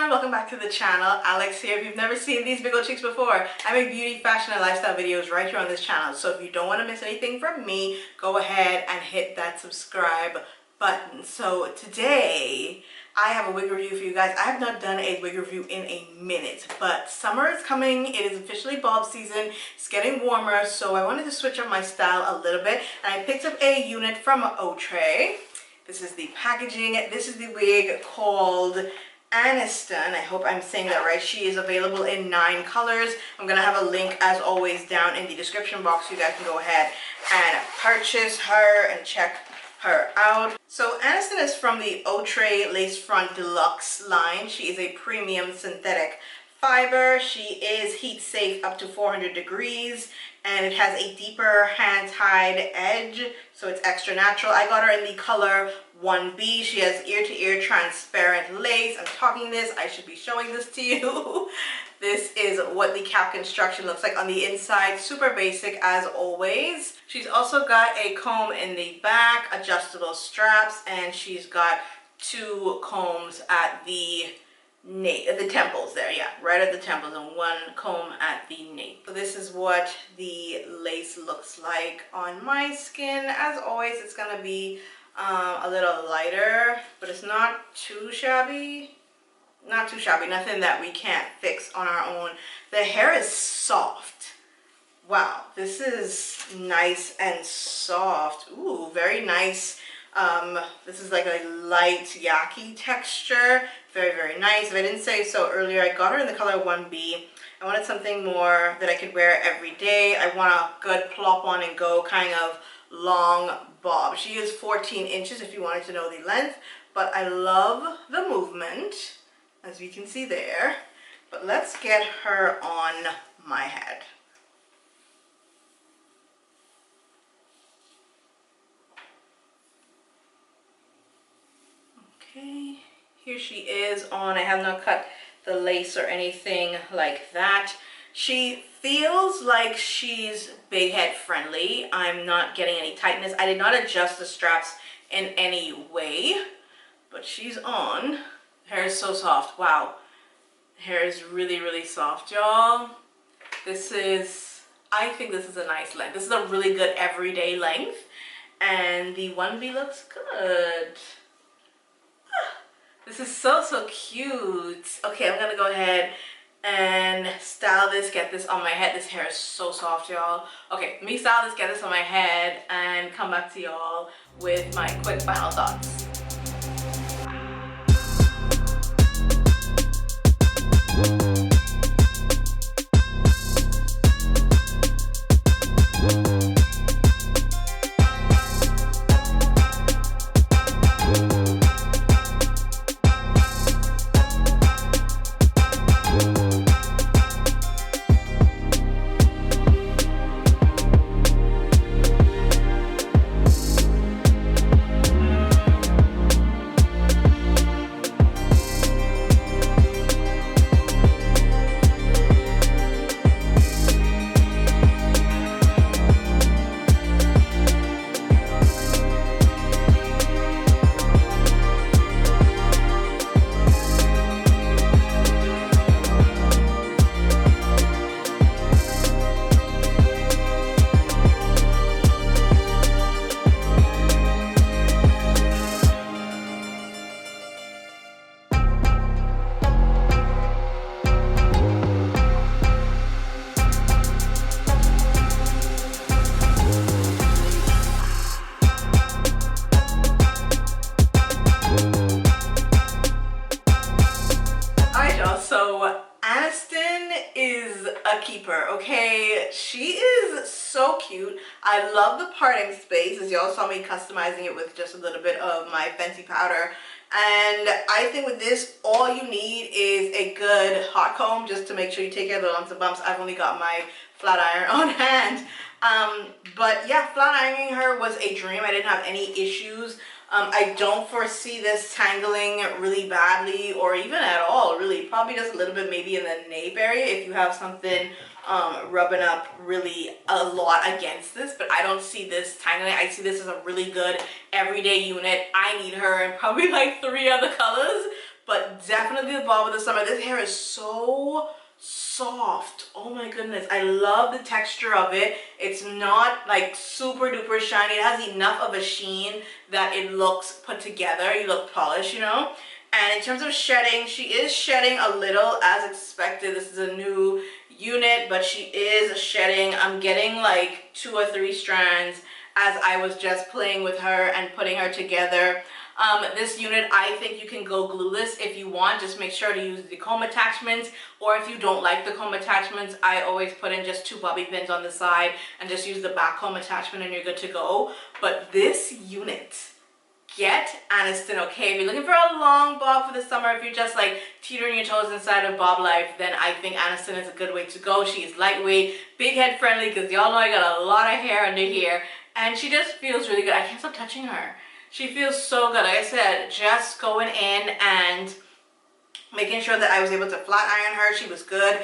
everyone, welcome back to the channel. Alex here. If you've never seen these big old cheeks before, I make beauty, fashion, and lifestyle videos right here on this channel. So if you don't want to miss anything from me, go ahead and hit that subscribe button. So today, I have a wig review for you guys. I have not done a wig review in a minute, but summer is coming. It is officially bob season. It's getting warmer, so I wanted to switch up my style a little bit. And I picked up a unit from Outre. This is the packaging. This is the wig called Anniston. I hope I'm saying that right. She is available in 9 colors. I'm going to have a link, as always, down in the description box so you guys can go ahead and purchase her and check her out. So Anniston is from the Outre Lace Front Deluxe line. She is a premium synthetic fiber. She is heat safe up to 400 degrees, and it has a deeper hand-tied edge, so it's extra natural. I got her in the color 1B. She has ear-to-ear transparent lace. I'm talking this, I should be showing this to you. This is what the cap construction looks like on the inside. Super basic as always. She's also got a comb in the back, adjustable straps, and she's got 2 combs at the nape, at the temples there, yeah, right at the temples, and 1 comb at the nape. So this is what the lace looks like on my skin. As always, it's gonna be a little lighter, but it's not too shabby. Not too shabby, nothing that we can't fix on our own. The hair is soft. Wow, this is nice and soft. Ooh, very nice. This is like a light yaki texture. Very, very nice. If I didn't say so earlier, I got her in the color 1B. I wanted something more that I could wear every day. I want a good plop on and go kind of long bob. She is 14 inches if you wanted to know the length, but I love the movement, as you can see there. But let's get her on my head. Okay, here she is on. I have not cut the lace or anything like that. She feels like she's big head friendly. I'm not getting any tightness. I did not adjust the straps in any way, but she's on. Hair is so soft. Wow. Hair is really, really soft, y'all. This is, I think this is a nice length. This is a really good everyday length, and the 1B looks good. This is so, so cute. Okay, I'm gonna go ahead and style this, get this on my head. This hair is so soft, y'all. Okay, let me style this, get this on my head, and come back to y'all with my quick final thoughts. Keeper, okay? She is so cute. I love the parting space, as y'all saw me customizing it with just a little bit of my Fenty powder. And I think with this, all you need is a good hot comb just to make sure you take care of the lumps and bumps. I've only got my flat iron on hand. But yeah, flat ironing her was a dream. I didn't have any issues. I don't foresee this tangling really badly, or even at all, really. Probably just a little bit maybe in the nape area if you have something rubbing up really a lot against this, but I don't see this tangling. I see this as a really good everyday unit. I need her in probably like 3 other colors, but definitely the bob of the summer. This hair is so soft. Oh my goodness, I love the texture of it. It's not like super duper shiny. It has enough of a sheen that it looks put together. You look polished, you know. And in terms of shedding, she is shedding a little as expected. This is a new unit, but she is shedding. I'm getting like 2 or 3 strands as I was just playing with her and putting her together. This unit, I think you can go glueless if you want. Just make sure to use the comb attachments, or if you don't like the comb attachments, I always put in just 2 bobby pins on the side and just use the back comb attachment and you're good to go. But this unit, get Anniston, okay? If you're looking for a long bob for the summer, if you're just like teetering your toes inside of bob life, then I think Anniston is a good way to go. She is lightweight, big head friendly, because y'all know I got a lot of hair under here, and she just feels really good. I can't stop touching her. She feels so good. Like I said, just going in and making sure that I was able to flat iron her. She was good.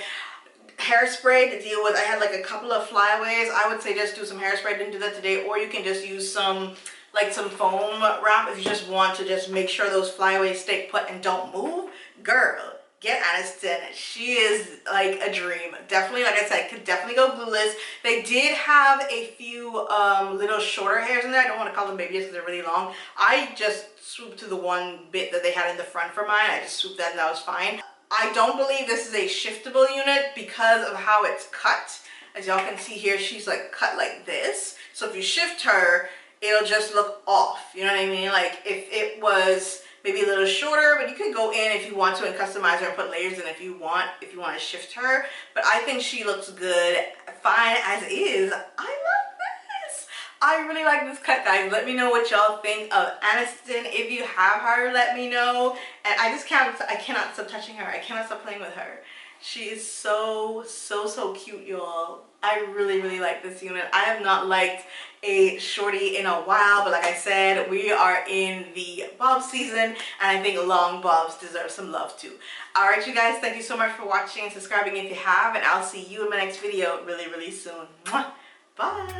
Hairspray to deal with. I had like a couple of flyaways. I would say just do some hairspray. I didn't do that today. Or you can just use some foam wrap if you just want to just make sure those flyaways stay put and don't move. Girl, get Anniston. She is like a dream. Definitely, like I said, could definitely go glueless. They did have a few little shorter hairs in there. I don't want to call them babies because they're really long. I just swooped to the one bit that they had in the front for mine. I just swooped that and that was fine. I don't believe this is a shiftable unit because of how it's cut. As y'all can see here, she's like cut like this. So if you shift her, it'll just look off. You know what I mean? Like if it was maybe a little shorter, but you can go in if you want to and customize her and put layers in if you want to shift her. But I think she looks good, fine as is. I love this. I really like this cut, guys. Let me know what y'all think of Anniston. If you have her, let me know. And I cannot stop touching her. I cannot stop playing with her. She is so cute, y'all. I really like this unit. I have not liked a shorty in a while, but like I said, we are in the bob season, and I think long bobs deserve some love too. Alright, you guys, thank you so much for watching and subscribing if you have, and I'll see you in my next video really soon. Mwah. Bye.